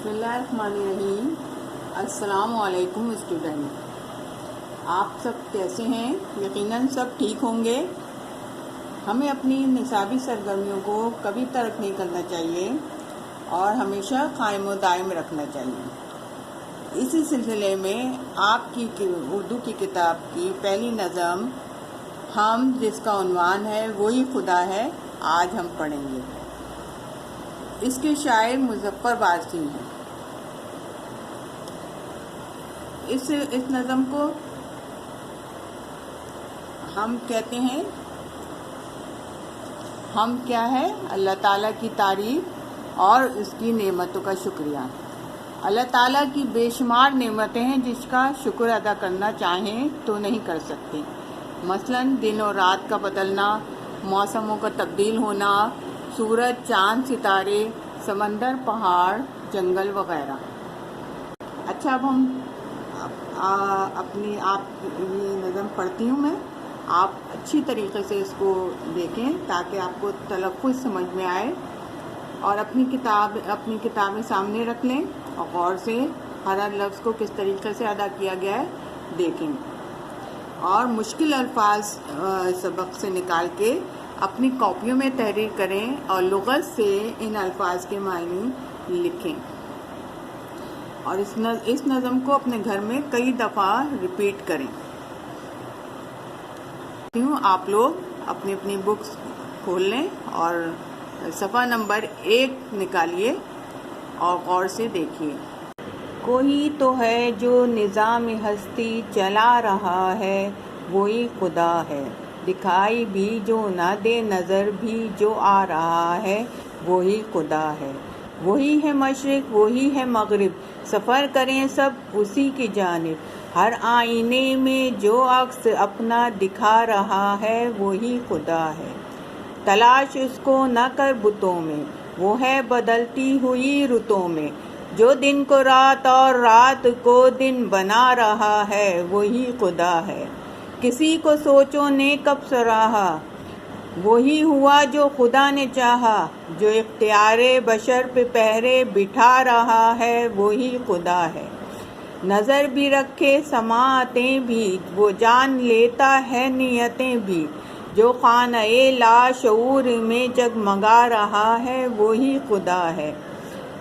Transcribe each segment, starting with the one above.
بسم اللہ الرحمن الرحیم۔ السلام علیکم اسٹوڈنٹ، آپ سب کیسے ہیں؟ یقیناً سب ٹھیک ہوں گے۔ ہمیں اپنی نصابی سرگرمیوں کو کبھی ترک نہیں کرنا چاہیے اور ہمیشہ قائم و دائم رکھنا چاہیے۔ اسی سلسلے میں آپ کی اردو کی کتاب کی پہلی نظم ہم، جس کا عنوان ہے وہی خدا ہے، آج ہم پڑھیں گے۔ اس کے شاعر مظفر وارثی ہیں۔ اس نظم کو ہم کہتے ہیں ہم کیا ہے؟ اللہ تعالیٰ کی تعریف اور اس کی نعمتوں کا شکریہ۔ اللہ تعالیٰ کی بے شمار نعمتیں ہیں جس کا شکر ادا کرنا چاہیں تو نہیں کر سکتے، مثلاً دن اور رات کا بدلنا، موسموں کا تبدیل ہونا، سورج، چاند، ستارے، سمندر، پہاڑ، جنگل وغیرہ۔ اچھا، اب ہم یہ نظم پڑھتی ہوں میں، آپ اچھی طریقے سے اس کو دیکھیں تاکہ آپ کو تلفظ سمجھ میں آئے، اور اپنی کتابیں سامنے رکھ لیں اور غور سے ہر لفظ کو کس طریقے سے ادا کیا گیا ہے دیکھیں، اور مشکل الفاظ سبق سے نکال کے اپنی کاپیوں میں تحریر کریں اور لغت سے ان الفاظ کے معنی لکھیں، اور اس نظم کو اپنے گھر میں کئی دفعہ ریپیٹ کریں۔ آپ لوگ اپنی بکس کھول لیں اور صفحہ نمبر 1 نکالیے اور غور سے دیکھیے۔ کوئی تو ہے جو نظام ہستی چلا رہا ہے، وہی خدا ہے، دکھائی بھی جو نہ دے نظر بھی جو آ رہا ہے، وہی خدا ہے۔ وہی ہے مشرق، وہی ہے مغرب، سفر کریں سب اسی کی جانب، ہر آئینے میں جو عکس اپنا دکھا رہا ہے، وہی خدا ہے۔ تلاش اس کو نہ کر بتوں میں، وہ ہے بدلتی ہوئی رتوں میں، جو دن کو رات اور رات کو دن بنا رہا ہے، وہی خدا ہے۔ کسی کو سوچوں نے کب سراہا، وہی ہوا جو خدا نے چاہا، جو اختیار بشر پہ پہرے بٹھا رہا ہے، وہی خدا ہے۔ نظر بھی رکھے سماعتیں بھی، وہ جان لیتا ہے نیتیں بھی، جو خانہ لاشعور میں جگمگا رہا ہے، وہی خدا ہے۔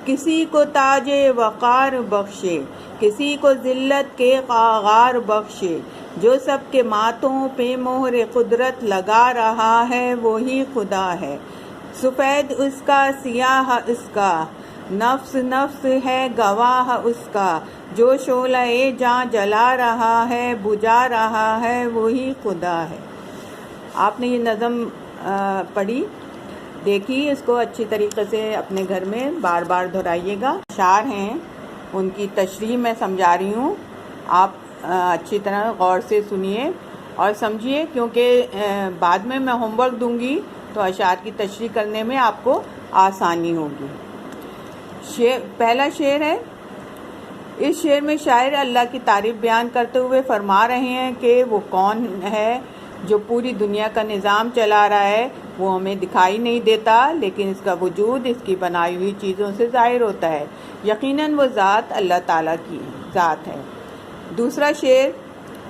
کسی کو تاج وقار بخشے، کسی کو ذلت کے قاغار بخشے، جو سب کے ماتھوں پہ مہر قدرت لگا رہا ہے، وہی خدا ہے۔ سفید اس کا، سیاہ اس کا، نفس نفس ہے گواہ اس کا، جو شعلہ جاں جلا رہا ہے، بجھا رہا ہے، وہی خدا ہے۔ آپ نے یہ نظم پڑھی، دیکھیے اس کو اچھی طریقے سے اپنے گھر میں بار بار دہرائیے گا۔ اشعار ہیں، ان کی تشریح میں سمجھا رہی ہوں، آپ اچھی طرح غور سے سنیے اور سمجھیے، کیونکہ بعد میں ہوم ورک دوں گی تو اشعار کی تشریح کرنے میں آپ کو آسانی ہوگی۔ پہلا شعر ہے۔ اس شعر میں شاعر اللہ کی تعریف بیان کرتے ہوئے فرما رہے ہیں کہ وہ کون ہے جو پوری دنیا کا نظام چلا رہا ہے۔ وہ ہمیں دکھائی نہیں دیتا، لیکن اس کا وجود اس کی بنائی ہوئی چیزوں سے ظاہر ہوتا ہے۔ یقیناً وہ ذات اللہ تعالیٰ کی ذات ہے۔ دوسرا شعر۔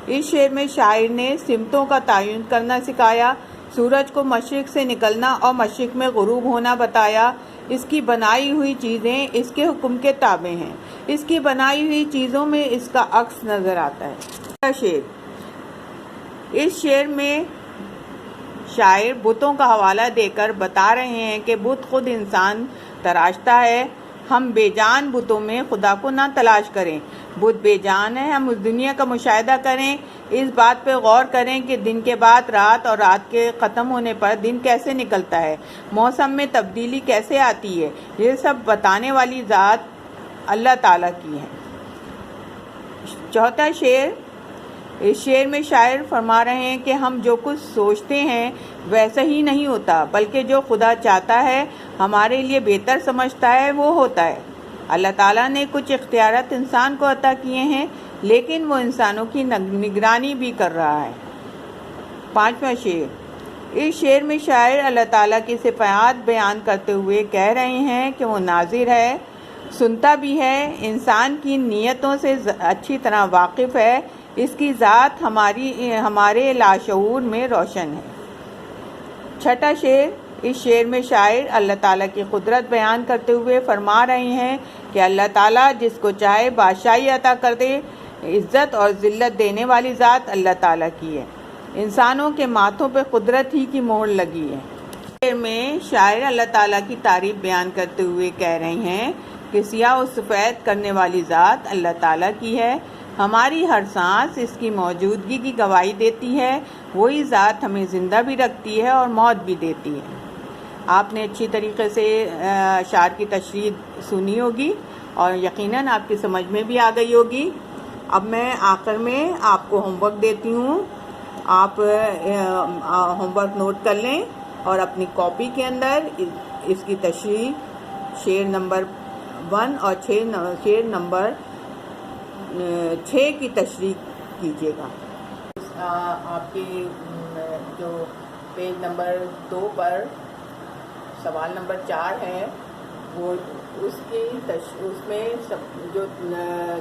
اس شعر میں شاعر نے سمتوں کا تعین کرنا سکھایا، سورج کو مشرق سے نکلنا اور مشرق میں غروب ہونا بتایا۔ اس کی بنائی ہوئی چیزیں اس کے حکم کے تابع ہیں، اس کی بنائی ہوئی چیزوں میں اس کا عکس نظر آتا ہے۔ تیسرا شعر۔ اس شعر میں شاعر بتوں کا حوالہ دے کر بتا رہے ہیں کہ بت خود انسان تراشتا ہے، ہم بے جان بتوں میں خدا کو نہ تلاش کریں۔ بت بے جان ہے، ہم اس دنیا کا مشاہدہ کریں، اس بات پہ غور کریں کہ دن کے بعد رات اور رات کے ختم ہونے پر دن کیسے نکلتا ہے، موسم میں تبدیلی کیسے آتی ہے، یہ سب بتانے والی ذات اللہ تعالیٰ کی ہے۔ چوتھا شعر۔ اس شعر میں شاعر فرما رہے ہیں کہ ہم جو کچھ سوچتے ہیں ویسا ہی نہیں ہوتا، بلکہ جو خدا چاہتا ہے، ہمارے لیے بہتر سمجھتا ہے، وہ ہوتا ہے۔ اللہ تعالیٰ نے کچھ اختیارات انسان کو عطا کیے ہیں، لیکن وہ انسانوں کی نگرانی بھی کر رہا ہے۔ پانچواں شعر۔ اس شعر میں شاعر اللہ تعالیٰ کی صفات بیان کرتے ہوئے کہہ رہے ہیں کہ وہ ناظر ہے، سنتا بھی ہے، انسان کی نیتوں سے اچھی طرح واقف ہے، اس کی ذات ہمارے لاشعور میں روشن ہے۔ چھٹا شعر، اس شعر میں شاعر اللہ تعالیٰ کی قدرت بیان کرتے ہوئے فرما رہے ہیں کہ اللہ تعالیٰ جس کو چاہے بادشاہی عطا کر دے، عزت اور ذلت دینے والی ذات اللہ تعالیٰ کی ہے، انسانوں کے ماتھوں پہ قدرت ہی کی مہر لگی ہے۔ شعر میں شاعر اللہ تعالیٰ کی تعریف بیان کرتے ہوئے کہہ رہے ہیں کہ سیاہ و سفید کرنے والی ذات اللہ تعالیٰ کی ہے، ہماری ہر سانس اس کی موجودگی کی گواہی دیتی ہے، وہی ذات ہمیں زندہ بھی رکھتی ہے اور موت بھی دیتی ہے۔ آپ نے اچھی طریقے سے اشعار کی تشریح سنی ہوگی اور یقیناً آپ کی سمجھ میں بھی آ گئی ہوگی۔ اب میں آخر میں آپ کو ہوم ورک دیتی ہوں، آپ ہوم ورک نوٹ کر لیں اور اپنی کاپی کے اندر اس کی تشریح شعر نمبر 1 اور شعر نمبر 6 کی تشریح کیجیے گا۔ آپ کی جو پیج نمبر 2 پر سوال نمبر 4 ہے، وہ اس میں جو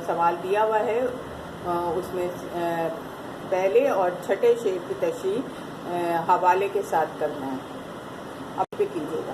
سوال دیا ہوا ہے اس میں پہلے اور چھٹے شعر کی تشریح حوالے کے ساتھ کرنا ہے، اب پہ کیجیے گا۔